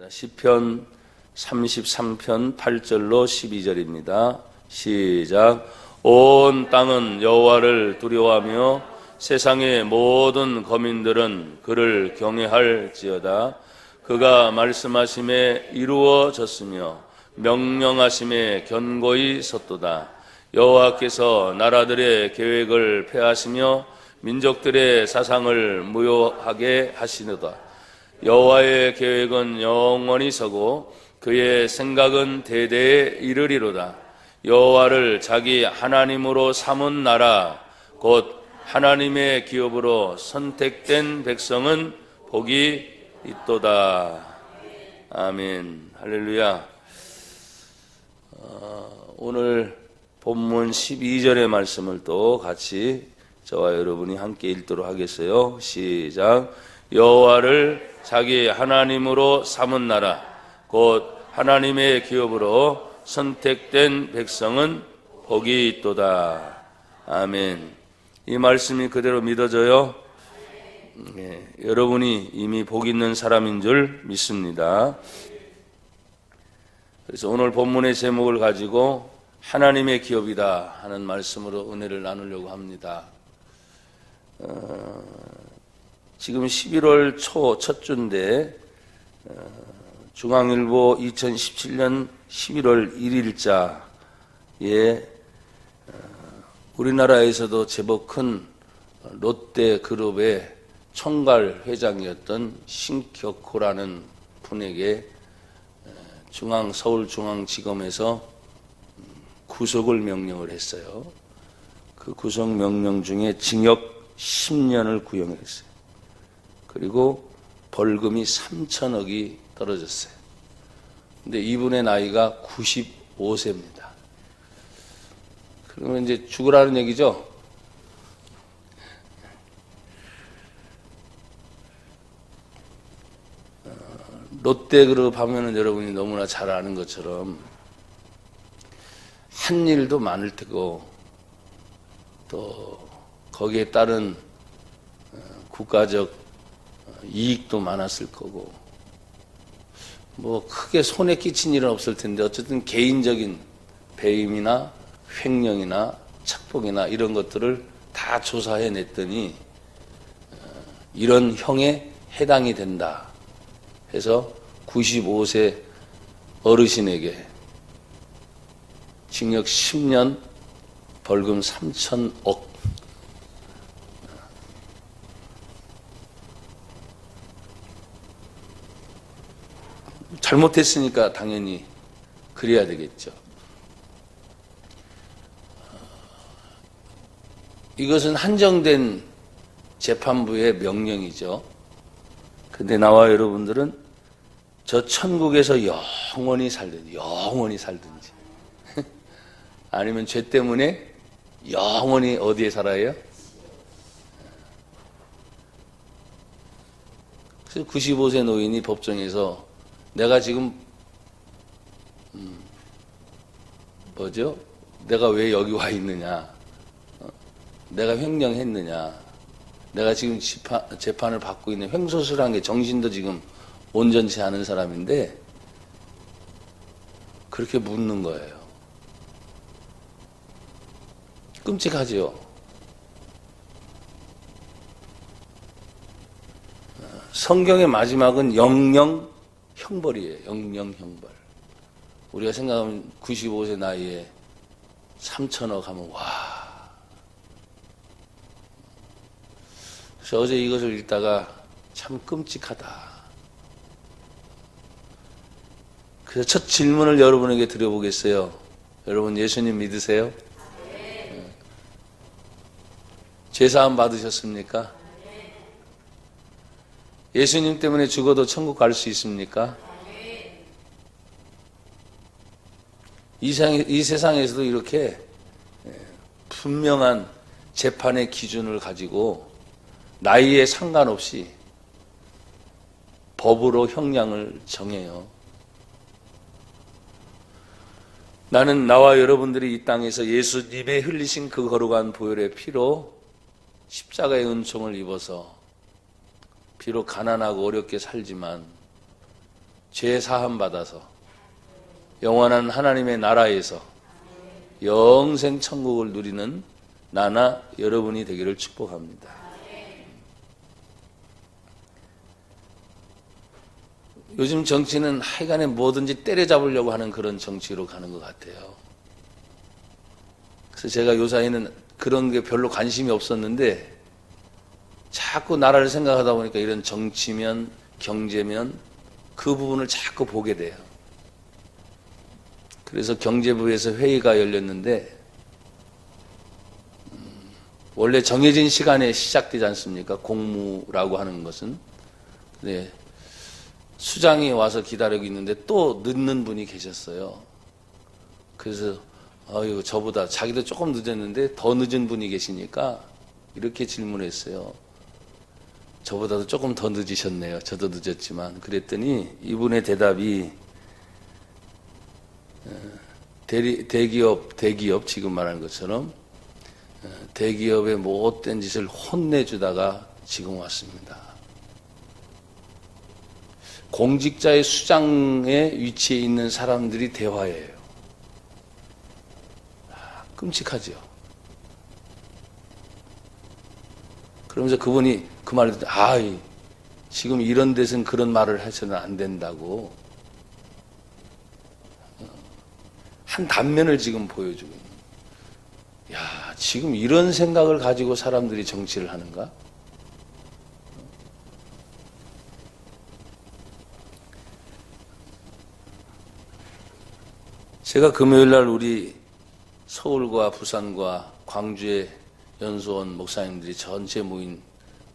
시편 33편 8절로 12절입니다. 시작. 온 땅은 여호와를 두려워하며 세상의 모든 거민들은 그를 경외할지어다. 그가 말씀하심에 이루어졌으며 명령하심에 견고히 섰도다. 여호와께서 나라들의 계획을 폐하시며 민족들의 사상을 무효하게 하시노다. 여호와의 계획은 영원히 서고 그의 생각은 대대에 이르리로다. 여호와를 자기 하나님으로 삼은 나라 곧 하나님의 기업으로 선택된 백성은 복이 있도다. 아멘. 할렐루야. 오늘 본문 12절의 말씀을 또 같이 저와 여러분이 함께 읽도록 하겠어요. 시작. 여호와를 자기 하나님으로 삼은 나라 곧 하나님의 기업으로 선택된 백성은 복이 있도다. 아멘. 이 말씀이 그대로 믿어져요? 네, 여러분이 이미 복 있는 사람인 줄 믿습니다. 그래서 오늘 본문의 제목을 가지고 하나님의 기업이다 하는 말씀으로 은혜를 나누려고 합니다. 지금 11월 초 첫 주인데 중앙일보 2017년 11월 1일자에 우리나라에서도 제법 큰 롯데그룹의 총괄 회장이었던 신격호라는 분에게 서울중앙지검에서 구속을 명령을 했어요. 그 구속 명령 중에 징역 10년을 구형했어요. 그리고 벌금이 3천억이 떨어졌어요. 근데 이분의 나이가 95세입니다. 그러면 이제 죽으라는 얘기죠? 롯데그룹 하면은 여러분이 너무나 잘 아는 것처럼 한 일도 많을 테고 또 거기에 따른 국가적 이익도 많았을 거고 뭐 크게 손에 끼친 일은 없을 텐데 어쨌든 개인적인 배임이나 횡령이나 착복이나 이런 것들을 다 조사해냈더니 이런 형에 해당이 된다 해서 95세 어르신에게 징역 10년 벌금 3천억. 잘못했으니까 당연히 그래야 되겠죠. 이것은 한정된 재판부의 명령이죠. 근데 나와 여러분들은 저 천국에서 영원히 살든지 아니면 죄 때문에 영원히 어디에 살아요? 그래서 95세 노인이 법정에서 내가 지금 내가 왜 여기 와 있느냐? 내가 횡령했느냐? 내가 지금 재판을 받고 있는 횡소술한 게 정신도 지금 온전치 않은 사람인데 그렇게 묻는 거예요. 끔찍하죠. 성경의 마지막은 영영 형벌이에요. 영영 형벌. 우리가 생각하면 95세 나이에 3천억 하면 와. 그래서 어제 이것을 읽다가 참 끔찍하다. 그래서 첫 질문을 여러분에게 드려보겠어요. 여러분 예수님 믿으세요? 네. 죄사함 받으셨습니까? 네. 예수님 때문에 죽어도 천국 갈 수 있습니까? 네. 이 세상에서도 이렇게 분명한 재판의 기준을 가지고 나이에 상관없이 법으로 형량을 정해요. 나는 나와 여러분들이 이 땅에서 예수님의 흘리신 그 거룩한 보혈의 피로 십자가의 은총을 입어서 비록 가난하고 어렵게 살지만 죄 사함 받아서 영원한 하나님의 나라에서 영생 천국을 누리는 나나 여러분이 되기를 축복합니다. 요즘 정치는 하여간에 뭐든지 때려잡으려고 하는 그런 정치로 가는 것 같아요. 그래서 제가 요사이는 그런 게 별로 관심이 없었는데 자꾸 나라를 생각하다 보니까 이런 정치면 경제면 그 부분을 자꾸 보게 돼요. 그래서 경제부에서 회의가 열렸는데 원래 정해진 시간에 시작되지 않습니까? 공무라고 하는 것은. 네. 수장이 와서 기다리고 있는데 또 늦는 분이 계셨어요. 그래서 아유 저보다 자기도 조금 늦었는데 더 늦은 분이 계시니까 이렇게 질문했어요. 저보다도 조금 더 늦으셨네요. 저도 늦었지만. 그랬더니 이분의 대답이 대기업 지금 말하는 것처럼 대기업의 못된 짓을 혼내주다가 지금 왔습니다. 공직자의 수장의 위치에 있는 사람들이 대화예요. 끔찍하죠. 그러면서 그분이 그 말을 듣고 지금 이런 데서는 그런 말을 해서는 안 된다고 한 단면을 지금 보여주고 있는 거예요. 야, 지금 이런 생각을 가지고 사람들이 정치를 하는가? 제가 금요일날 우리 서울과 부산과 광주의 연수원 목사님들이 전체 모인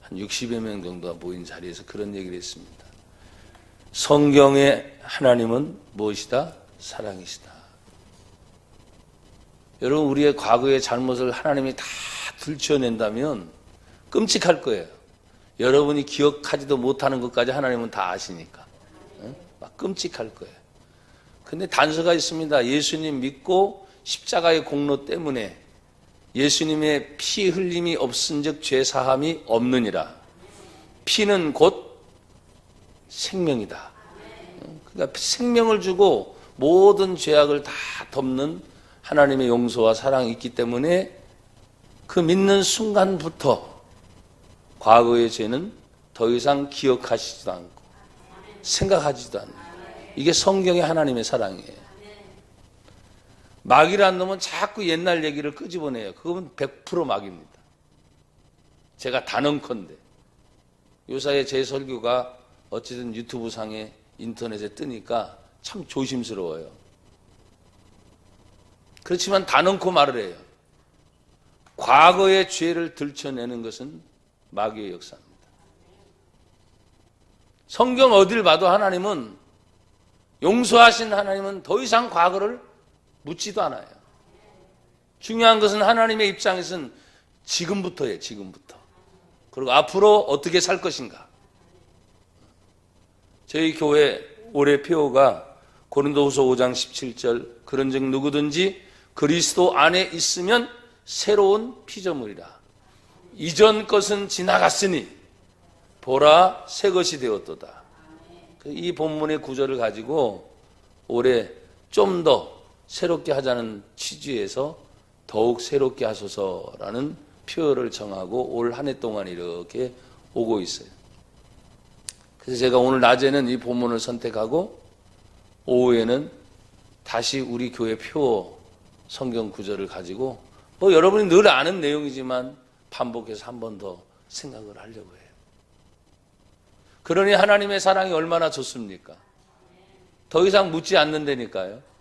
한 60여 명 정도가 모인 자리에서 그런 얘기를 했습니다. 성경의 하나님은 무엇이다? 사랑이시다. 여러분 우리의 과거의 잘못을 하나님이 다 들춰낸다면 끔찍할 거예요. 여러분이 기억하지도 못하는 것까지 하나님은 다 아시니까. 막 끔찍할 거예요. 근데 단서가 있습니다. 예수님 믿고 십자가의 공로 때문에 예수님의 피 흘림이 없은즉 죄 사함이 없느니라. 피는 곧 생명이다. 그러니까 생명을 주고 모든 죄악을 다 덮는 하나님의 용서와 사랑이 있기 때문에 그 믿는 순간부터 과거의 죄는 더 이상 기억하시지도 않고 생각하지도 않고 이게 성경의 하나님의 사랑이에요. 마귀라는 놈은 자꾸 옛날 얘기를 끄집어내요. 그건 100% 마귀입니다. 제가 단언컨대 요사이 제 설교가 어쨌든 유튜브 상에 인터넷에 뜨니까 참 조심스러워요. 그렇지만 단언코 말을 해요. 과거의 죄를 들춰내는 것은 마귀의 역사입니다. 성경 어딜 봐도 하나님은 용서하신 하나님은 더 이상 과거를 묻지도 않아요. 중요한 것은 하나님의 입장에서는 지금부터예요. 지금부터. 그리고 앞으로 어떻게 살 것인가. 저희 교회 올해 표어가 고린도후서 5장 17절 그런즉 누구든지 그리스도 안에 있으면 새로운 피조물이라. 이전 것은 지나갔으니 보라 새 것이 되었도다. 이 본문의 구절을 가지고 올해 좀 더 새롭게 하자는 취지에서 더욱 새롭게 하소서라는 표어를 정하고 올 한 해 동안 이렇게 오고 있어요. 그래서 제가 오늘 낮에는 이 본문을 선택하고 오후에는 다시 우리 교회 표어 성경 구절을 가지고 여러분이 늘 아는 내용이지만 반복해서 한 번 더 생각을 하려고 해요. 그러니 하나님의 사랑이 얼마나 좋습니까? 더 이상 묻지 않는다니까요.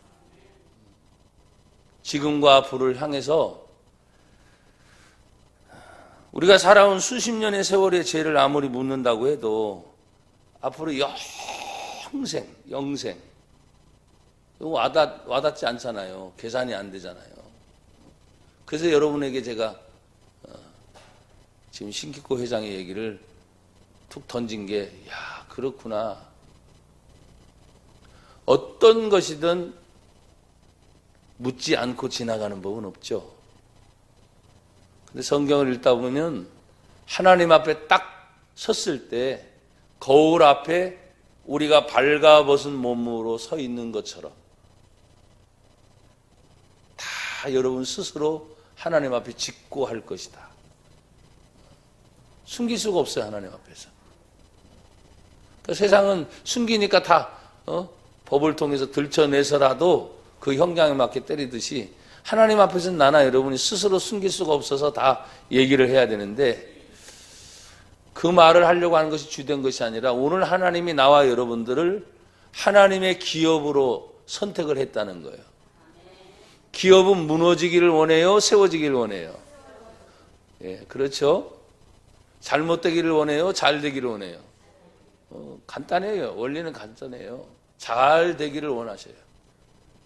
지금과 앞으로를 향해서 우리가 살아온 수십 년의 세월의 죄를 아무리 묻는다고 해도 앞으로 영생 이거 와닿지 않잖아요. 계산이 안 되잖아요. 그래서 여러분에게 제가 지금 신기코 회장의 얘기를 툭 던진 게 그렇구나. 어떤 것이든 묻지 않고 지나가는 법은 없죠. 근데 성경을 읽다 보면 하나님 앞에 딱 섰을 때 거울 앞에 우리가 발가벗은 몸으로 서 있는 것처럼 다 여러분 스스로 하나님 앞에 직고할 것이다. 숨길 수가 없어요, 하나님 앞에서. 그러니까 세상은 숨기니까 다 법을 통해서 들춰내서라도 그 형량에 맞게 때리듯이 하나님 앞에서는 나나 여러분이 스스로 숨길 수가 없어서 다 얘기를 해야 되는데, 그 말을 하려고 하는 것이 주된 것이 아니라 오늘 하나님이 나와 여러분들을 하나님의 기업으로 선택을 했다는 거예요. 기업은 무너지기를 원해요? 세워지기를 원해요? 예, 그렇죠? 잘못되기를 원해요? 잘 되기를 원해요? 간단해요. 원리는 간단해요. 잘 되기를 원하셔요.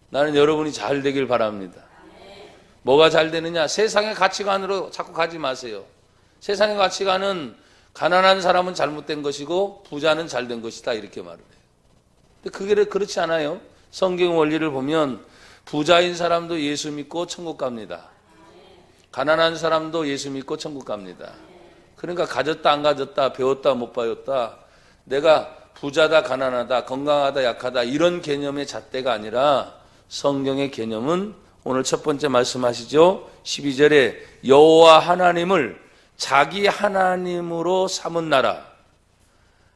나는 여러분이 잘 되길 바랍니다. 뭐가 잘 되느냐? 세상의 가치관으로 자꾸 가지 마세요. 세상의 가치관은 가난한 사람은 잘못된 것이고 부자는 잘된 것이다, 이렇게 말을 해요. 근데 그게 그렇지 않아요. 성경 원리를 보면 부자인 사람도 예수 믿고 천국 갑니다. 가난한 사람도 예수 믿고 천국 갑니다. 그러니까 가졌다 안 가졌다, 배웠다 못 배웠다, 내가 부자다 가난하다, 건강하다 약하다, 이런 개념의 잣대가 아니라 성경의 개념은 오늘 첫 번째 말씀하시죠. 12절에 여호와 하나님을 자기 하나님으로 삼은 나라,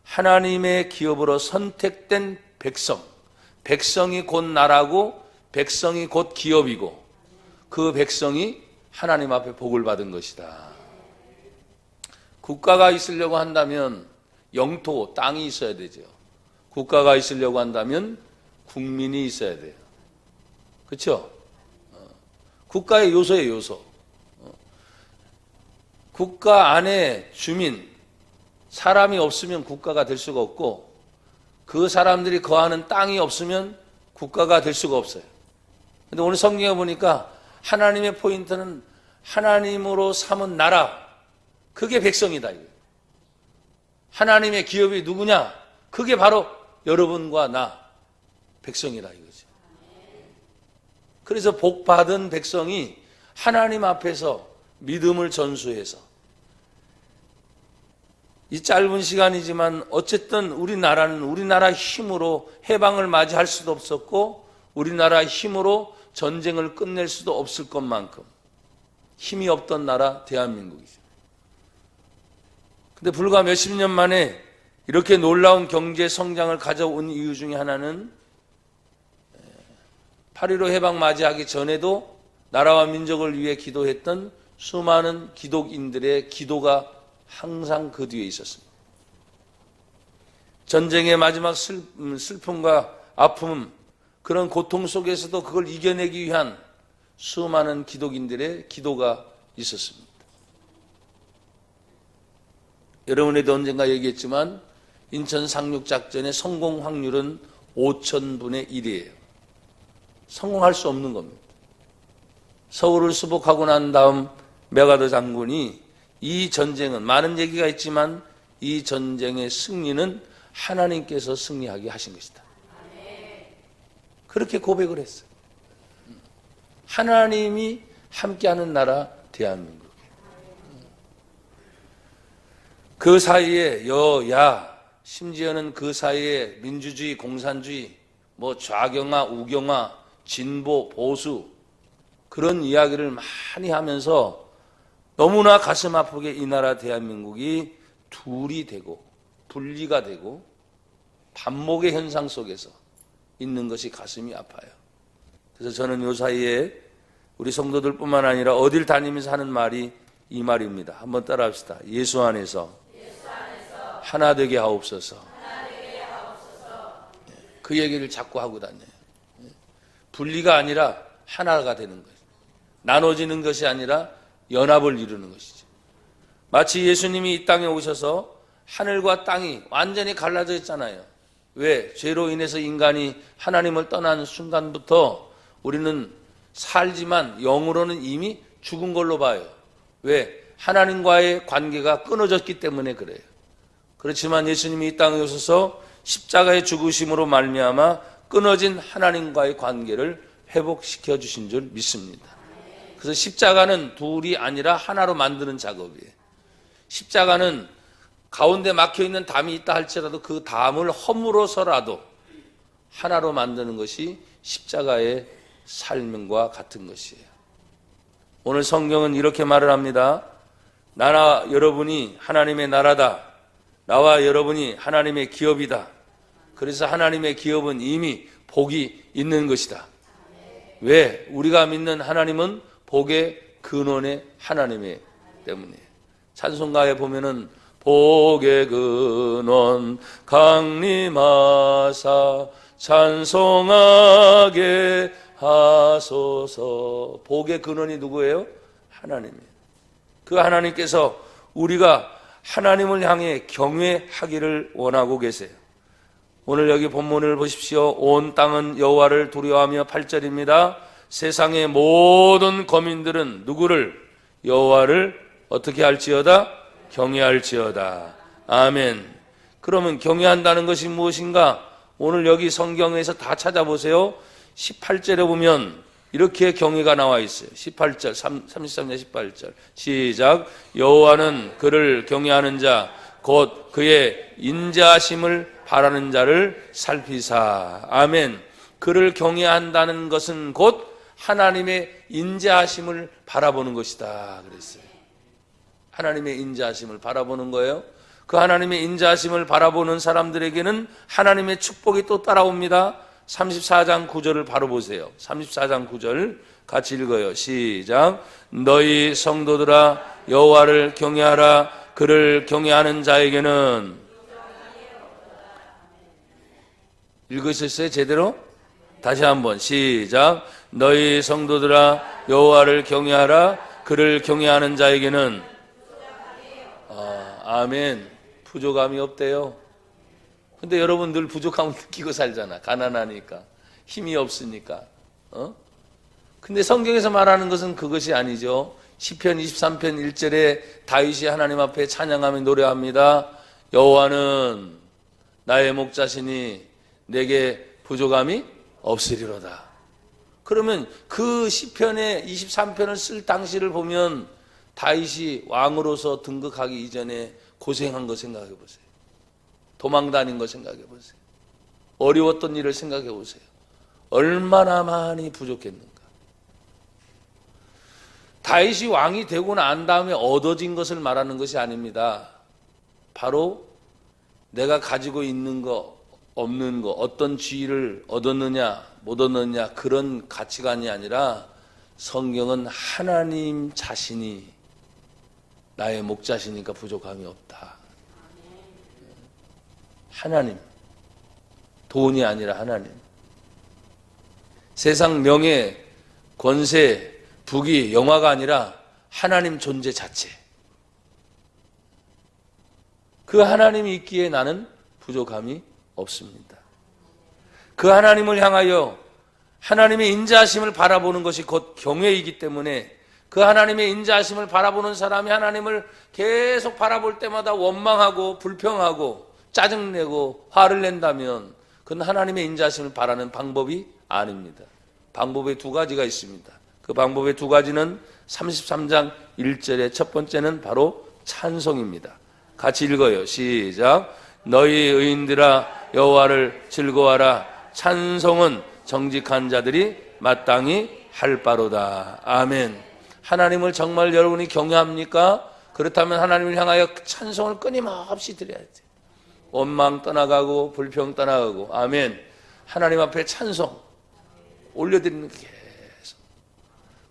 하나님의 기업으로 선택된 백성, 백성이 곧 나라고 백성이 곧 기업이고 그 백성이 하나님 앞에 복을 받은 것이다. 국가가 있으려고 한다면 영토, 땅이 있어야 되죠. 국가가 있으려고 한다면 국민이 있어야 돼요. 그렇죠? 국가의 요소예요, 요소. 국가 안에 주민, 사람이 없으면 국가가 될 수가 없고, 그 사람들이 거하는 땅이 없으면 국가가 될 수가 없어요. 근데 오늘 성경에 보니까 하나님의 포인트는 하나님으로 삼은 나라, 그게 백성이다. 하나님의 기업이 누구냐? 그게 바로 여러분과 나, 백성이다 이거죠. 그래서 복받은 백성이 하나님 앞에서 믿음을 전수해서, 이 짧은 시간이지만 어쨌든 우리나라는 우리나라 힘으로 해방을 맞이할 수도 없었고 우리나라 힘으로 전쟁을 끝낼 수도 없을 것만큼 힘이 없던 나라 대한민국이죠. 근데 불과 몇십 년 만에 이렇게 놀라운 경제 성장을 가져온 이유 중에 하나는 8.15 해방 맞이하기 전에도 나라와 민족을 위해 기도했던 수많은 기독인들의 기도가 항상 그 뒤에 있었습니다. 전쟁의 마지막 슬픔과 아픔, 그런 고통 속에서도 그걸 이겨내기 위한 수많은 기독인들의 기도가 있었습니다. 여러분에도 언젠가 얘기했지만 인천 상륙작전의 성공 확률은 5,000분의 1이에요. 성공할 수 없는 겁니다. 서울을 수복하고 난 다음 메가더 장군이 이 전쟁은, 많은 얘기가 있지만 이 전쟁의 승리는 하나님께서 승리하게 하신 것이다. 그렇게 고백을 했어요. 하나님이 함께하는 나라 대한민국. 그 사이에 여야, 심지어는 그 사이에 민주주의, 공산주의, 뭐 좌경화, 우경화, 진보, 보수, 그런 이야기를 많이 하면서 너무나 가슴 아프게 이 나라 대한민국이 둘이 되고 분리가 되고 반목의 현상 속에서 있는 것이 가슴이 아파요. 그래서 저는 요 사이에 우리 성도들뿐만 아니라 어딜 다니면서 하는 말이 이 말입니다. 한번 따라합시다. 예수 안에서 하나 되게 하옵소서. 그 얘기를 자꾸 하고 다녀요. 분리가 아니라 하나가 되는 거예요. 나눠지는 것이 아니라 연합을 이루는 것이죠. 마치 예수님이 이 땅에 오셔서 하늘과 땅이 완전히 갈라져 있잖아요. 왜? 죄로 인해서 인간이 하나님을 떠난 순간부터 우리는 살지만 영으로는 이미 죽은 걸로 봐요. 왜? 하나님과의 관계가 끊어졌기 때문에 그래요. 그렇지만 예수님이 이 땅에 오셔서 십자가의 죽으심으로 말미암아 끊어진 하나님과의 관계를 회복시켜 주신 줄 믿습니다. 그래서 십자가는 둘이 아니라 하나로 만드는 작업이에요. 십자가는 가운데 막혀있는 담이 있다 할지라도 그 담을 허물어서라도 하나로 만드는 것이 십자가의 삶과 같은 것이에요. 오늘 성경은 이렇게 말을 합니다. 나나 여러분이 하나님의 나라다. 나와 여러분이 하나님의 기업이다. 그래서 하나님의 기업은 이미 복이 있는 것이다. 왜? 우리가 믿는 하나님은 복의 근원의 하나님이기 때문에. 찬송가에 보면은 복의 근원 강림하사 찬송하게 하소서. 복의 근원이 누구예요? 하나님이에요. 그 하나님께서 우리가 하나님을 향해 경외하기를 원하고 계세요. 오늘 여기 본문을 보십시오. 온 땅은 여호와를 두려워하며 8절입니다. 세상의 모든 거민들은 누구를? 여호와를 어떻게 할지어다? 경외할지어다. 아멘. 그러면 경외한다는 것이 무엇인가? 오늘 여기 성경에서 다 찾아보세요. 18절에 보면 이렇게 경외가 나와 있어요. 18절, 33절 18절 시작. 여호와는 그를 경외하는 자 곧 그의 인자하심을 바라는 자를 살피사. 아멘. 그를 경외한다는 것은 곧 하나님의 인자하심을 바라보는 것이다 그랬어요. 하나님의 인자하심을 바라보는 거예요. 그 하나님의 인자하심을 바라보는 사람들에게는 하나님의 축복이 또 따라옵니다. 34장 9절을 바로 보세요. 34장 9절 같이 읽어요. 시작. 너희 성도들아 여호와를 경외하라. 그를 경외하는 자에게는 읽으셨어요? 제대로? 다시 한번 시작. 너희 성도들아 여호와를 경외하라. 그를 경외하는 자에게는 아멘. 부족함이 없대요. 근데 여러분 늘 부족함을 느끼고 살잖아. 가난하니까, 힘이 없으니까. 근데 성경에서 말하는 것은 그것이 아니죠. 시편 23편 1절에 다윗이 하나님 앞에 찬양하며 노래합니다. 여호와는 나의 목자시니 내게 부족함이 없으리로다. 그러면 그 시편의 23편을 쓸 당시를 보면 다윗이 왕으로서 등극하기 이전에 고생한 거 생각해 보세요. 도망 다닌 거 생각해 보세요. 어려웠던 일을 생각해 보세요. 얼마나 많이 부족했는가. 다윗이 왕이 되고 난 다음에 얻어진 것을 말하는 것이 아닙니다. 바로 내가 가지고 있는 거, 없는 거, 어떤 지위를 얻었느냐, 못 얻느냐 그런 가치관이 아니라 성경은 하나님 자신이 나의 목자시니까 부족함이 없다. 하나님, 돈이 아니라 하나님. 세상 명예, 권세, 부귀, 영화가 아니라 하나님 존재 자체. 그 하나님이 있기에 나는 부족함이 없습니다. 그 하나님을 향하여 하나님의 인자하심을 바라보는 것이 곧 경외이기 때문에 그 하나님의 인자하심을 바라보는 사람이 하나님을 계속 바라볼 때마다 원망하고 불평하고 짜증내고 화를 낸다면 그건 하나님의 인자하심을 바라는 방법이 아닙니다. 방법의 두 가지가 있습니다. 그 방법의 두 가지는 33장 1절의 첫 번째는 바로 찬송입니다. 같이 읽어요. 시작. 너희 의인들아 여호와를 즐거워하라. 찬송은 정직한 자들이 마땅히 할 바로다. 아멘. 하나님을 정말 여러분이 경외합니까? 그렇다면 하나님을 향하여 찬송을 끊임없이 드려야 돼요. 원망 떠나가고 불평 떠나가고. 아멘. 하나님 앞에 찬송 올려드리는 게 계속.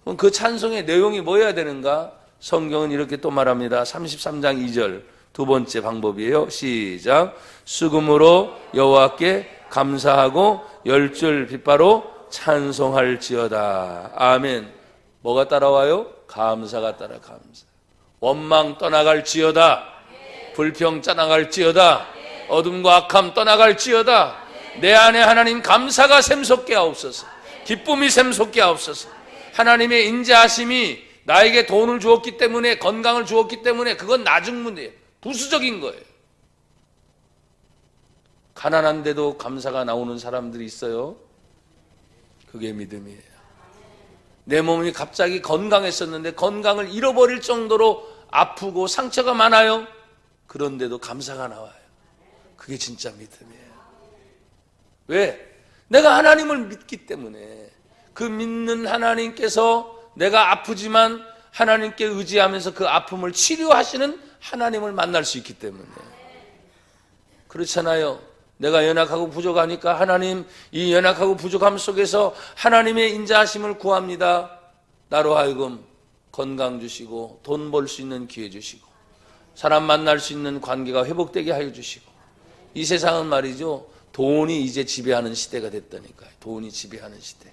그럼 그 찬송의 내용이 뭐여야 되는가? 성경은 이렇게 또 말합니다. 33장 2절 두 번째 방법이에요. 시작. 수금으로 여호와께 감사하고 열줄 빗바로 찬송할지어다. 아멘. 뭐가 따라와요? 감사가 따라 감사. 원망 떠나갈지어다. 불평 떠나갈지어다. 어둠과 악함 떠나갈지어다. 내 안에 하나님 감사가 샘솟게 하옵소서. 기쁨이 샘솟게 하옵소서. 하나님의 인자하심이 나에게 돈을 주었기 때문에, 건강을 주었기 때문에 그건 나중 문제예요. 부수적인 거예요. 가난한데도 감사가 나오는 사람들이 있어요. 그게 믿음이에요. 내 몸이 갑자기 건강했었는데 건강을 잃어버릴 정도로 아프고 상처가 많아요. 그런데도 감사가 나와요. 그게 진짜 믿음이에요. 왜? 내가 하나님을 믿기 때문에. 그 믿는 하나님께서 내가 아프지만 하나님께 의지하면서 그 아픔을 치료하시는 하나님을 만날 수 있기 때문에. 그렇잖아요. 내가 연약하고 부족하니까 하나님, 이 연약하고 부족함 속에서 하나님의 인자하심을 구합니다. 나로 하여금 건강 주시고 돈 벌 수 있는 기회 주시고 사람 만날 수 있는 관계가 회복되게 하여 주시고. 이 세상은 말이죠, 돈이 이제 지배하는 시대가 됐다니까요. 돈이 지배하는 시대.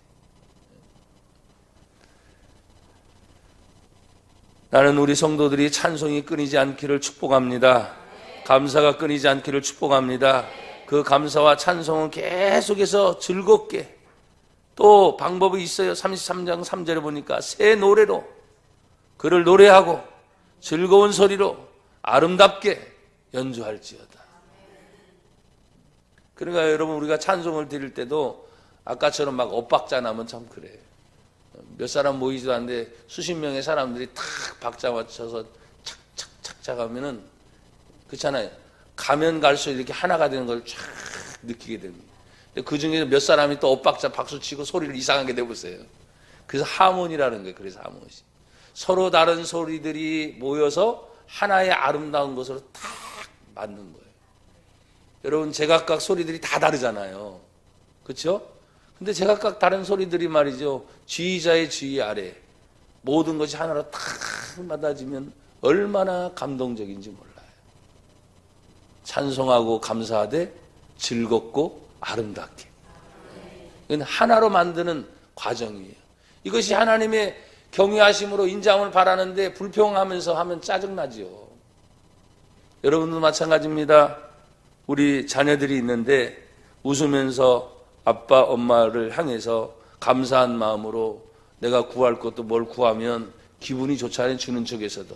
나는 우리 성도들이 찬송이 끊이지 않기를 축복합니다. 감사가 끊이지 않기를 축복합니다. 그 감사와 찬송은 계속해서 즐겁게, 또 방법이 있어요. 33장 3절에 보니까 새 노래로 그를 노래하고 즐거운 소리로 아름답게 연주할지어다. 그러니까 여러분, 우리가 찬송을 드릴 때도 아까처럼 막 엇박자 나면 참 그래요. 몇 사람 모이지도 않는데 수십 명의 사람들이 탁 박자 맞춰서 착착착착 하면은, 그렇잖아요. 가면 갈수록 이렇게 하나가 되는 걸 쫙 느끼게 됩니다. 그 중에 몇 사람이 또 엇박자 박수 치고 소리를 이상하게 내보세요. 그래서 하모니라는 거예요. 그래서 하모니. 서로 다른 소리들이 모여서 하나의 아름다운 것으로 딱 맞는 거예요. 여러분, 제각각 소리들이 다 다르잖아요. 그렇죠? 근데 제각각 다른 소리들이 말이죠, 지휘자의 지휘 아래 모든 것이 하나로 탁 맞아지면 얼마나 감동적인지 몰라요. 찬송하고 감사하되 즐겁고 아름답게. 이건 하나로 만드는 과정이에요. 이것이 하나님의 경외하심으로 인자함을 바라는데 불평하면서 하면 짜증나지요. 여러분도 마찬가지입니다. 우리 자녀들이 있는데 웃으면서 아빠 엄마를 향해서 감사한 마음으로 내가 구할 것도 뭘 구하면 기분이 좋잖아요. 주는 쪽에서도.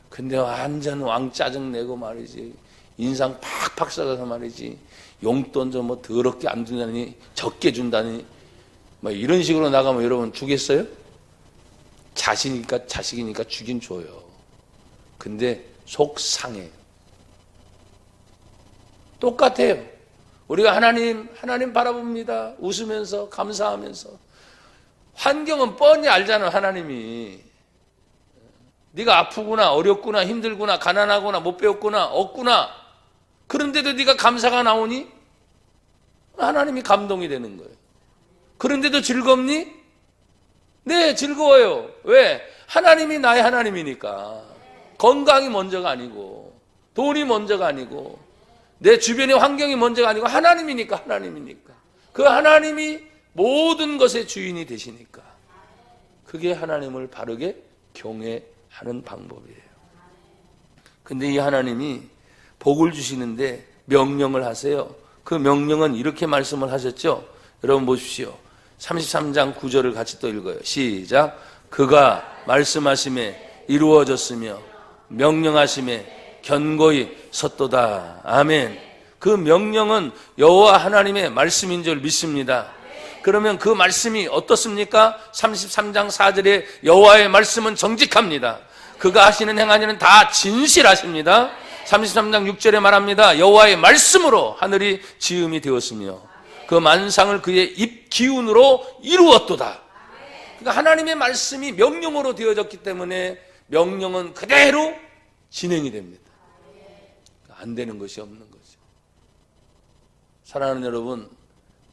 근데 완전 왕 짜증내고 말이지, 인상 팍팍 썩어서 말이지, 용돈 좀 뭐 더럽게 안 준다니, 적게 준다니, 뭐 이런 식으로 나가면 여러분 주겠어요? 자식이니까 주긴 줘요. 근데 속 상해요. 똑같아요. 우리가 하나님 바라봅니다. 웃으면서 감사하면서. 환경은 뻔히 알잖아. 하나님이 네가 아프구나, 어렵구나, 힘들구나, 가난하구나, 못 배웠구나, 없구나. 그런데도 네가 감사가 나오니 하나님이 감동이 되는 거예요. 그런데도 즐겁니? 네, 즐거워요. 왜? 하나님이 나의 하나님이니까. 건강이 먼저가 아니고, 돈이 먼저가 아니고, 내 주변의 환경이 먼저가 아니고 하나님이니까. 그 하나님이 모든 것의 주인이 되시니까. 그게 하나님을 바르게 경외하는 방법이에요. 근데 이 하나님이 복을 주시는데 명령을 하세요. 그 명령은 이렇게 말씀을 하셨죠. 여러분 보십시오. 33장 9절을 같이 또 읽어요. 시작. 그가 말씀하심에 이루어졌으며 명령하심에 견고히 섰도다. 아멘. 그 명령은 여호와 하나님의 말씀인 줄 믿습니다. 그러면 그 말씀이 어떻습니까? 33장 4절에 여호와의 말씀은 정직합니다. 그가 하시는 행하는 다 진실하십니다. 33장 6절에 말합니다. 여호와의 말씀으로 하늘이 지음이 되었으며 그 만상을 그의 입 기운으로 이루었도다. 그러니까 하나님의 말씀이 명령으로 되어졌기 때문에 명령은 그대로 진행이 됩니다. 안 되는 것이 없는 거죠. 사랑하는 여러분,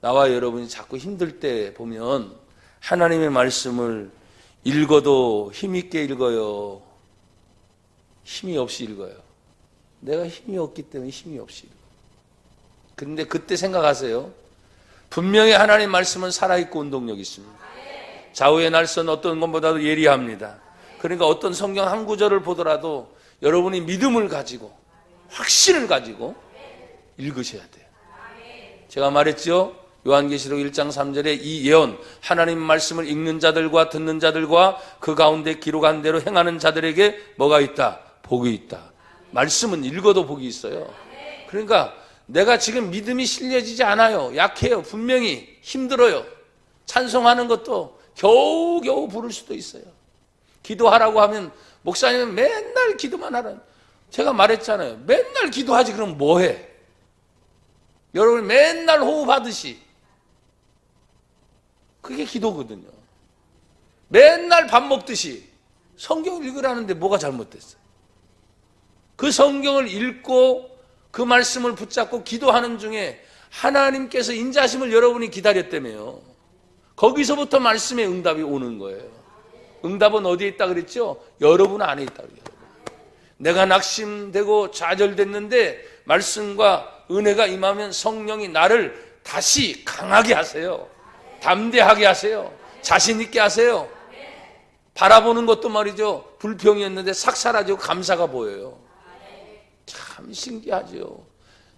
나와 여러분이 자꾸 힘들 때 보면 하나님의 말씀을 읽어도 힘있게 읽어요. 힘이 없이 읽어요. 내가 힘이 없기 때문에 힘이 없이 읽어요. 그런데 그때 생각하세요. 분명히 하나님 말씀은 살아있고 운동력이 있습니다. 좌우의 날선 어떤 것보다도 예리합니다. 그러니까 어떤 성경 한 구절을 보더라도 여러분이 믿음을 가지고 확신을 가지고 읽으셔야 돼요. 제가 말했죠. 요한계시록 1장 3절에 이 예언, 하나님 말씀을 읽는 자들과 듣는 자들과 그 가운데 기록한 대로 행하는 자들에게 뭐가 있다? 복이 있다. 말씀은 읽어도 복이 있어요. 그러니까 내가 지금 믿음이 실려지지 않아요. 약해요. 분명히 힘들어요. 찬송하는 것도 겨우겨우 부를 수도 있어요. 기도하라고 하면 목사님은 맨날 기도만 하라는, 제가 말했잖아요. 맨날 기도하지 그럼 뭐해? 여러분 맨날 호흡하듯이 그게 기도거든요. 맨날 밥 먹듯이 성경을 읽으라는데 뭐가 잘못됐어요? 그 성경을 읽고 그 말씀을 붙잡고 기도하는 중에 하나님께서 인자하심을 여러분이 기다렸다며요. 거기서부터 말씀의 응답이 오는 거예요. 응답은 어디에 있다 그랬죠? 여러분 안에 있다 그래요. 내가 낙심되고 좌절됐는데 말씀과 은혜가 임하면 성령이 나를 다시 강하게 하세요. 담대하게 하세요. 자신 있게 하세요. 바라보는 것도 말이죠. 불평이었는데 싹 사라지고 감사가 보여요. 참 신기하죠.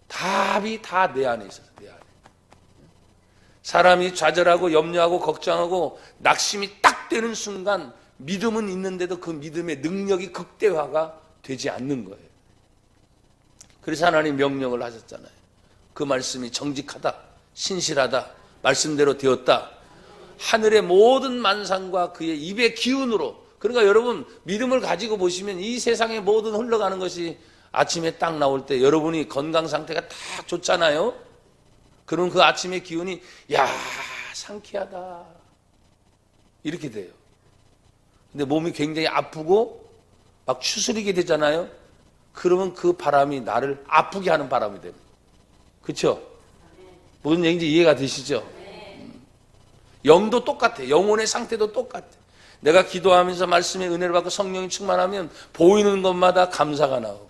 답이 다 내 안에 있어요. 내 안에. 사람이 좌절하고 염려하고 걱정하고 낙심이 딱 되는 순간 믿음은 있는데도 그 믿음의 능력이 극대화가 되지 않는 거예요. 그래서 하나님 명령을 하셨잖아요. 그 말씀이 정직하다, 신실하다, 말씀대로 되었다. 하늘의 모든 만상과 그의 입의 기운으로. 그러니까 여러분 믿음을 가지고 보시면 이 세상의 모든 흘러가는 것이 아침에 딱 나올 때 여러분이 건강 상태가 딱 좋잖아요. 그럼 그 아침의 기운이 야 상쾌하다 이렇게 돼요. 근데 몸이 굉장히 아프고 막 추스리게 되잖아요. 그러면 그 바람이 나를 아프게 하는 바람이 됩니다. 그렇죠? 무슨 얘기인지 이해가 되시죠? 영도 똑같아. 영혼의 상태도 똑같아. 내가 기도하면서 말씀의 은혜를 받고 성령이 충만하면 보이는 것마다 감사가 나오고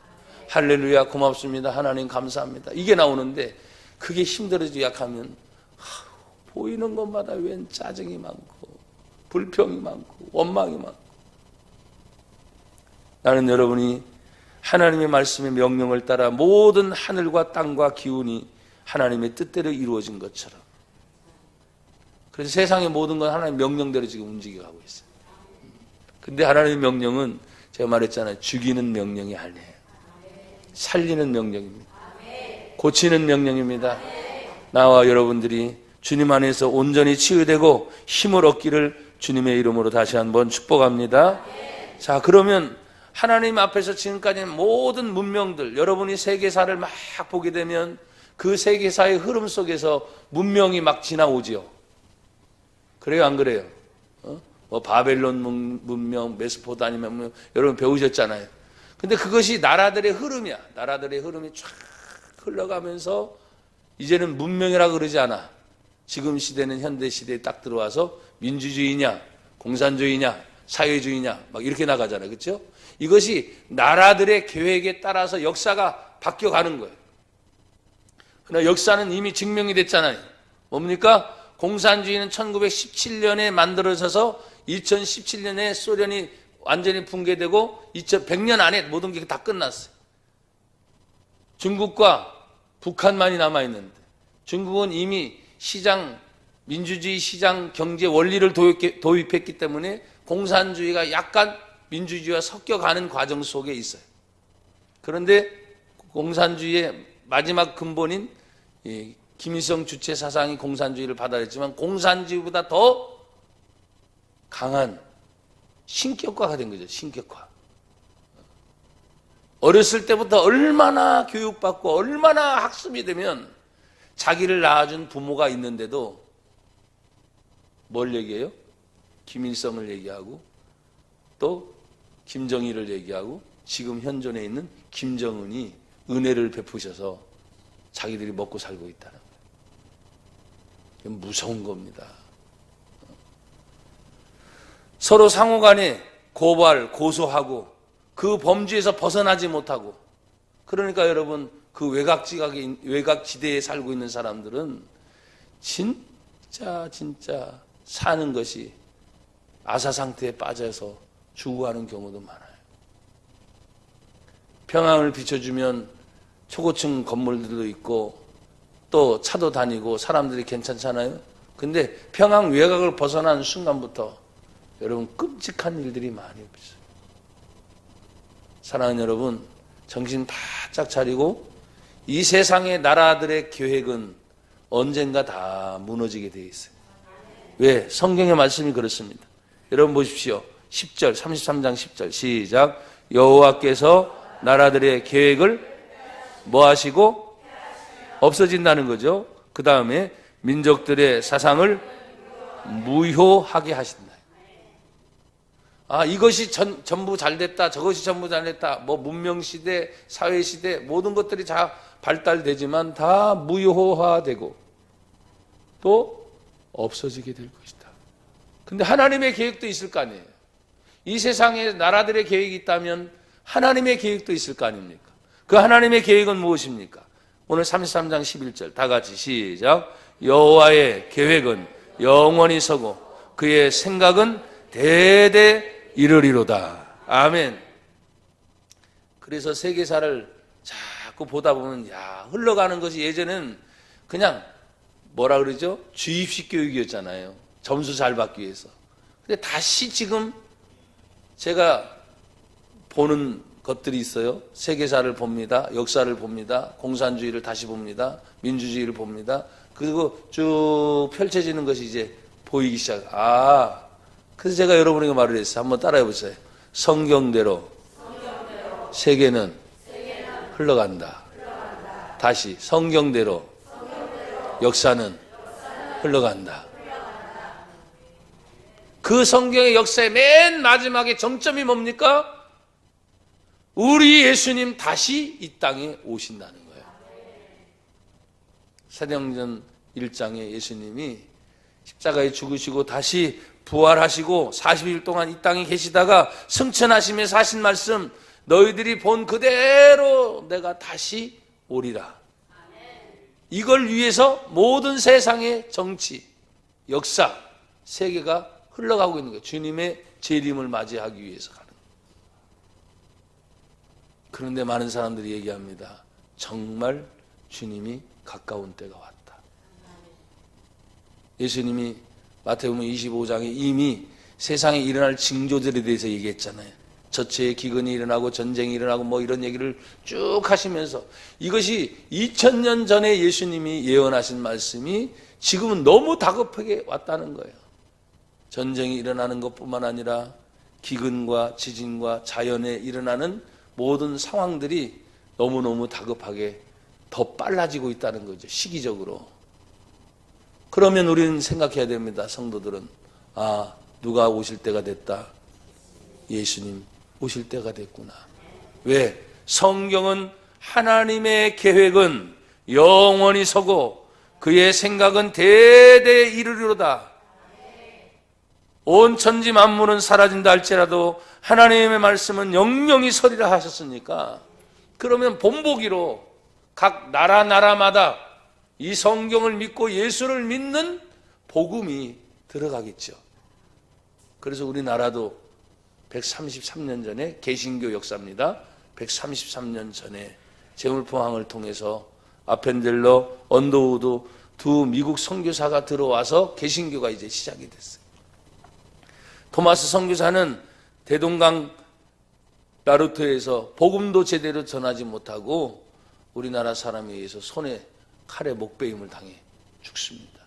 할렐루야 고맙습니다. 하나님 감사합니다. 이게 나오는데 그게 힘들어지고 약하면 보이는 것마다 웬 짜증이 많고 불평이 많고 원망이 많고. 나는 여러분이 하나님의 말씀의 명령을 따라 모든 하늘과 땅과 기운이 하나님의 뜻대로 이루어진 것처럼, 그래서 세상의 모든 건 하나님의 명령대로 지금 움직여가고 있어요. 근데 하나님의 명령은 제가 말했잖아요. 죽이는 명령이 아니에요. 살리는 명령입니다. 고치는 명령입니다. 나와 여러분들이 주님 안에서 온전히 치유되고 힘을 얻기를 주님의 이름으로 다시 한번 축복합니다. 자, 그러면 하나님 앞에서 지금까지 모든 문명들, 여러분이 세계사를 막 보게 되면 그 세계사의 흐름 속에서 문명이 막 지나오지요. 그래요, 안 그래요? 뭐 바벨론 문명, 메소포타미아 문명, 여러분 배우셨잖아요. 근데 그것이 나라들의 흐름이야. 나라들의 흐름이 쫙 흘러가면서 이제는 문명이라고 그러지 않아. 지금 시대는 현대 시대에 딱 들어와서 민주주의냐, 공산주의냐, 사회주의냐 막 이렇게 나가잖아요. 그렇죠? 이것이 나라들의 계획에 따라서 역사가 바뀌어가는 거예요. 그러나 역사는 이미 증명이 됐잖아요. 뭡니까? 공산주의는 1917년에 만들어져서 2017년에 소련이 완전히 붕괴되고 2100년 안에 모든 게 다 끝났어요. 중국과 북한만이 남아있는데 중국은 이미 시장, 민주주의 시장 경제 원리를 도입했기 때문에 공산주의가 약간 민주주의와 섞여가는 과정 속에 있어요. 그런데 공산주의의 마지막 근본인 김일성 주체 사상이 공산주의를 받아들였지만 공산주의보다 더 강한 신격화가 된 거죠. 신격화. 어렸을 때부터 얼마나 교육받고 얼마나 학습이 되면 자기를 낳아준 부모가 있는데도 뭘 얘기해요? 김일성을 얘기하고 또 김정일을 얘기하고 지금 현존에 있는 김정은이 은혜를 베푸셔서 자기들이 먹고 살고 있다는 거예요. 이건 무서운 겁니다. 서로 상호간에 고발, 고소하고 그 범주에서 벗어나지 못하고, 그러니까 여러분 그 외곽지대에 살고 있는 사람들은 진짜 사는 것이 아사 상태에 빠져서 죽어가는 경우도 많아요. 평양을 비춰주면 초고층 건물들도 있고 또 차도 다니고 사람들이 괜찮잖아요. 근데 평양 외곽을 벗어난 순간부터 여러분 끔찍한 일들이 많이 없어요. 사랑하는 여러분, 정신 바짝 차리고 이 세상의 나라들의 계획은 언젠가 다 무너지게 되어 있어요. 왜? 성경의 말씀이 그렇습니다. 여러분 보십시오. 10절, 33장 10절 시작. 여호와께서 나라들의 계획을 뭐 하시고? 없어진다는 거죠. 그 다음에 민족들의 사상을 무효하게 하신다. 이것이 전부 잘 됐다, 저것이 전부 잘 됐다, 뭐 문명시대, 사회시대, 모든 것들이 다 발달되지만 다 무효화되고 또 없어지게 될 것이다. 근데 하나님의 계획도 있을 거 아니에요. 이 세상에 나라들의 계획이 있다면 하나님의 계획도 있을 거 아닙니까? 그 하나님의 계획은 무엇입니까? 오늘 33장 11절 다 같이 시작. 여호와의 계획은 영원히 서고 그의 생각은 대대 이르리로다. 아멘. 그래서 세계사를 자꾸 보다 보면 흘러가는 것이 예전엔 그냥 뭐라 그러죠? 주입식 교육이었잖아요. 점수 잘 받기 위해서. 근데 다시 지금 제가 보는 것들이 있어요. 세계사를 봅니다. 역사를 봅니다. 공산주의를 다시 봅니다. 민주주의를 봅니다. 그리고 쭉 펼쳐지는 것이 이제 보이기 시작. 그래서 제가 여러분에게 말을 했어요. 한번 따라해 보세요. 성경대로 세계는 흘러간다. 다시 성경대로 역사는 흘러간다. 그 성경의 역사의 맨 마지막에 정점이 뭡니까? 우리 예수님 다시 이 땅에 오신다는 거예요. 사도행전 1장에 예수님이 십자가에 죽으시고 다시 부활하시고 40일 동안 이 땅에 계시다가 승천하시면서 하신 말씀, 너희들이 본 그대로 내가 다시 오리라. 이걸 위해서 모든 세상의 정치, 역사, 세계가 흘러가고 있는 거예요. 주님의 재림을 맞이하기 위해서 가는 거예요. 그런데 많은 사람들이 얘기합니다. 정말 주님이 가까운 때가 왔다. 예수님이 마태복음 25장에 이미 세상에 일어날 징조들에 대해서 얘기했잖아요. 저체의 기근이 일어나고 전쟁이 일어나고 뭐 이런 얘기를 쭉 하시면서 이것이 2000년 전에 예수님이 예언하신 말씀이 지금은 너무 다급하게 왔다는 거예요. 전쟁이 일어나는 것뿐만 아니라 기근과 지진과 자연에 일어나는 모든 상황들이 너무너무 다급하게 더 빨라지고 있다는 거죠. 시기적으로. 그러면 우리는 생각해야 됩니다. 성도들은 누가 오실 때가 됐다. 예수님 오실 때가 됐구나. 왜? 성경은 하나님의 계획은 영원히 서고 그의 생각은 대대 이르리로다. 온 천지 만물은 사라진다 할지라도 하나님의 말씀은 영영히 서리라 하셨으니까, 그러면 본보기로 각 나라마다 이 성경을 믿고 예수를 믿는 복음이 들어가겠죠. 그래서 우리나라도 133년 전에 개신교 역사입니다. 133년 전에 재물포항을 통해서 아펜델러, 언더우드 두 미국 선교사가 들어와서 개신교가 이제 시작이 됐어요. 토마스 선교사는 대동강 나루터에서 복음도 제대로 전하지 못하고 우리나라 사람에 의해서 손에 칼에 목베임을 당해 죽습니다.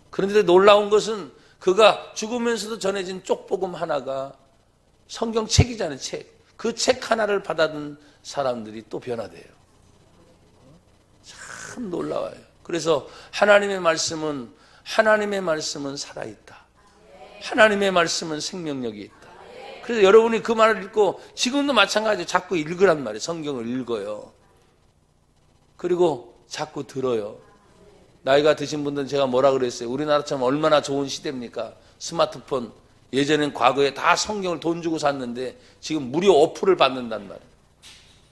그런데 놀라운 것은 그가 죽으면서도 전해진 쪽복음 하나가 성경책이잖아요. 책. 그 책 하나를 받아든 사람들이 또 변화돼요. 참 놀라워요. 그래서 하나님의 말씀은 살아있다. 하나님의 말씀은 생명력이 있다. 그래서 여러분이 그 말을 읽고 지금도 마찬가지로 자꾸 읽으란 말이에요. 성경을 읽어요. 그리고 자꾸 들어요. 나이가 드신 분들은 제가 뭐라 그랬어요? 우리나라처럼 얼마나 좋은 시대입니까? 스마트폰. 예전엔 과거에 다 성경을 돈 주고 샀는데 지금 무료 어플을 받는단 말이에요.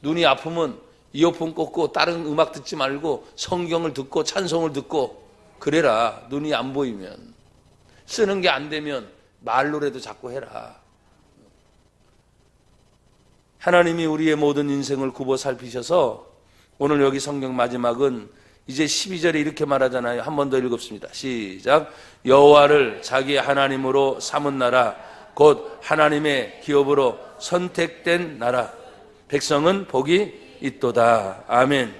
눈이 아프면 이어폰 꽂고 다른 음악 듣지 말고 성경을 듣고 찬송을 듣고 그래라. 눈이 안 보이면. 쓰는 게 안 되면 말로라도 자꾸 해라. 하나님이 우리의 모든 인생을 굽어 살피셔서 오늘 여기 성경 마지막은 이제 12절에 이렇게 말하잖아요. 한 번 더 읽읍니다. 시작. 여호와를 자기 하나님으로 삼은 나라, 곧 하나님의 기업으로 선택된 나라, 백성은 복이 있도다. 아멘.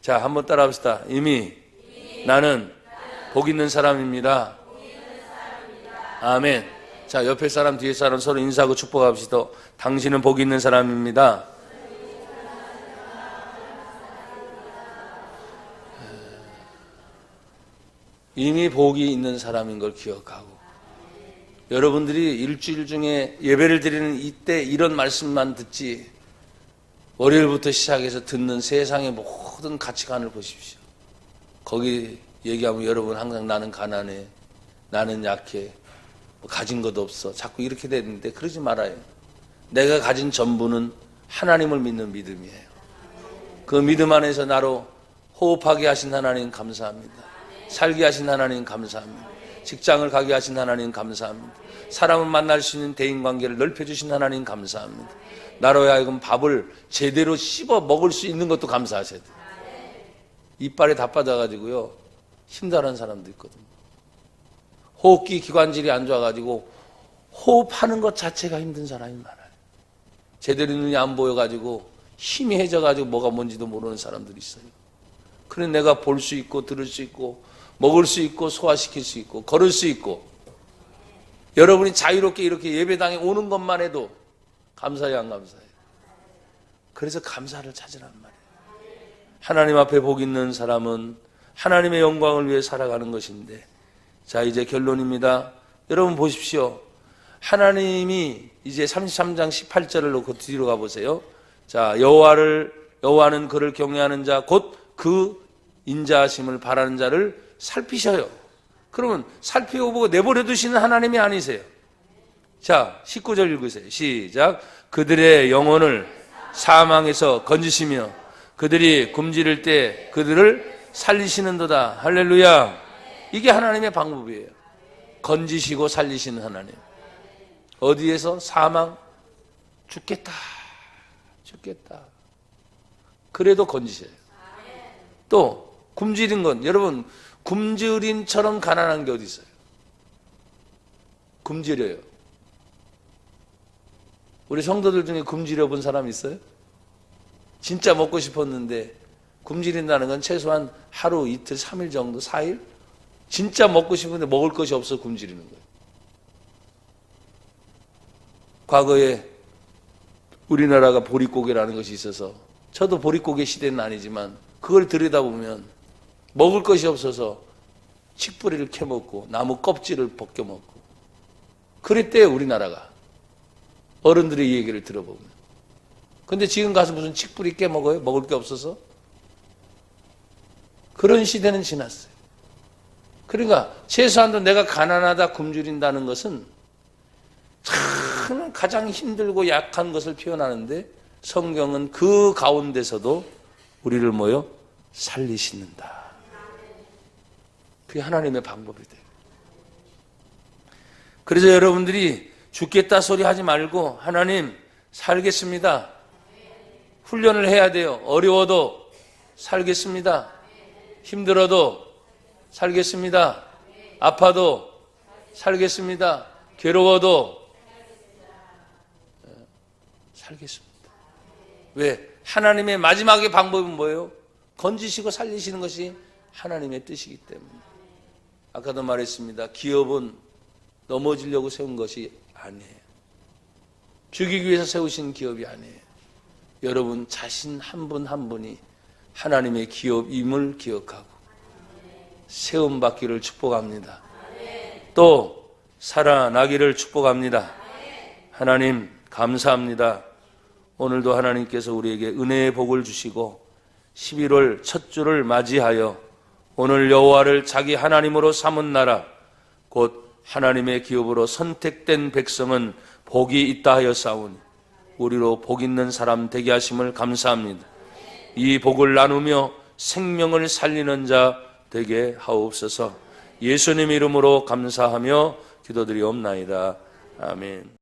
자, 한번 따라합시다. 이미 나는 복 있는 사람입니다. 아멘. 자, 옆에 사람 뒤에 사람 서로 인사하고 축복합시다. 당신은 복 있는 사람입니다. 이미 복이 있는 사람인 걸 기억하고, 여러분들이 일주일 중에 예배를 드리는 이때 이런 말씀만 듣지 월요일부터 시작해서 듣는 세상의 모든 가치관을 보십시오. 거기 얘기하면 여러분 항상 나는 가난해, 나는 약해, 뭐 가진 것도 없어, 자꾸 이렇게 되는데 그러지 말아요. 내가 가진 전부는 하나님을 믿는 믿음이에요. 그 믿음 안에서 나로 호흡하게 하신 하나님 감사합니다. 살게 하신 하나님 감사합니다. 직장을 가게 하신 하나님 감사합니다. 사람을 만날 수 있는 대인관계를 넓혀주신 하나님 감사합니다. 나로 하여금 밥을 제대로 씹어 먹을 수 있는 것도 감사하셔야 돼요. 이빨에 다 빠져가지고요 힘들어하는 사람도 있거든요. 호흡기 기관질이 안 좋아가지고 호흡하는 것 자체가 힘든 사람이 많아요. 제대로 눈이 안 보여가지고 희미해져가지고 뭐가 뭔지도 모르는 사람들이 있어요. 그래 내가 볼 수 있고 들을 수 있고 먹을 수 있고 소화시킬 수 있고 걸을 수 있고, 여러분이 자유롭게 이렇게 예배당에 오는 것만 해도 감사해요, 안 감사해요? 그래서 감사를 찾으란 말이에요. 하나님 앞에 복 있는 사람은 하나님의 영광을 위해 살아가는 것인데, 자 이제 결론입니다. 여러분 보십시오. 하나님이 이제 33장 18절을 놓고 뒤로 가보세요. 자, 여호와는 그를 경외하는 자 곧 그 인자하심을 바라는 자를 살피셔요. 그러면 살피고 보고 내버려 두시는 하나님이 아니세요. 자, 19절 읽으세요. 시작. 그들의 영혼을 사망에서 건지시며 그들이 굶주릴 때 그들을 살리시는도다. 할렐루야. 이게 하나님의 방법이에요. 건지시고 살리시는 하나님. 어디에서? 사망. 죽겠다. 그래도 건지셔요. 또 굶주린 건, 여러분 굶주린처럼 가난한 게 어디 있어요? 굶주려요. 우리 성도들 중에 굶주려 본 사람 있어요? 진짜 먹고 싶었는데, 굶주린다는 건 최소한 하루, 이틀, 3일 정도, 4일? 진짜 먹고 싶은데 먹을 것이 없어 굶주리는 거예요. 과거에 우리나라가 보릿고개라는 것이 있어서, 저도 보릿고개 시대는 아니지만 그걸 들여다보면 먹을 것이 없어서 칡뿌리를 캐먹고 나무 껍질을 벗겨먹고 그랬대요, 우리나라가. 어른들의 얘기를 들어보면. 근데 지금 가서 무슨 칡뿌리 깨먹어요? 먹을 게 없어서? 그런 시대는 지났어요. 그러니까 최소한도 내가 가난하다, 굶주린다는 것은 참 가장 힘들고 약한 것을 표현하는데, 성경은 그 가운데서도 우리를 살리시는다. 그게 하나님의 방법이 돼요. 그래서 여러분들이 죽겠다 소리 하지 말고, 하나님 살겠습니다. 훈련을 해야 돼요. 어려워도 살겠습니다. 힘들어도 살겠습니다. 아파도 살겠습니다. 괴로워도 살겠습니다. 왜? 하나님의 마지막의 방법은 뭐예요? 건지시고 살리시는 것이 하나님의 뜻이기 때문에. 아까도 말했습니다. 기업은 넘어지려고 세운 것이 아니에요. 죽이기 위해서 세우신 기업이 아니에요. 여러분 자신 한 분 한 분이 하나님의 기업임을 기억하고 세움받기를 축복합니다. 또 살아나기를 축복합니다. 하나님 감사합니다. 오늘도 하나님께서 우리에게 은혜의 복을 주시고 11월 첫 주를 맞이하여 오늘 여호와를 자기 하나님으로 삼은 나라, 곧 하나님의 기업으로 선택된 백성은 복이 있다 하여 싸우니 우리로 복 있는 사람 되게 하심을 감사합니다. 이 복을 나누며 생명을 살리는 자 되게 하옵소서. 예수님 이름으로 감사하며 기도드리옵나이다. 아멘.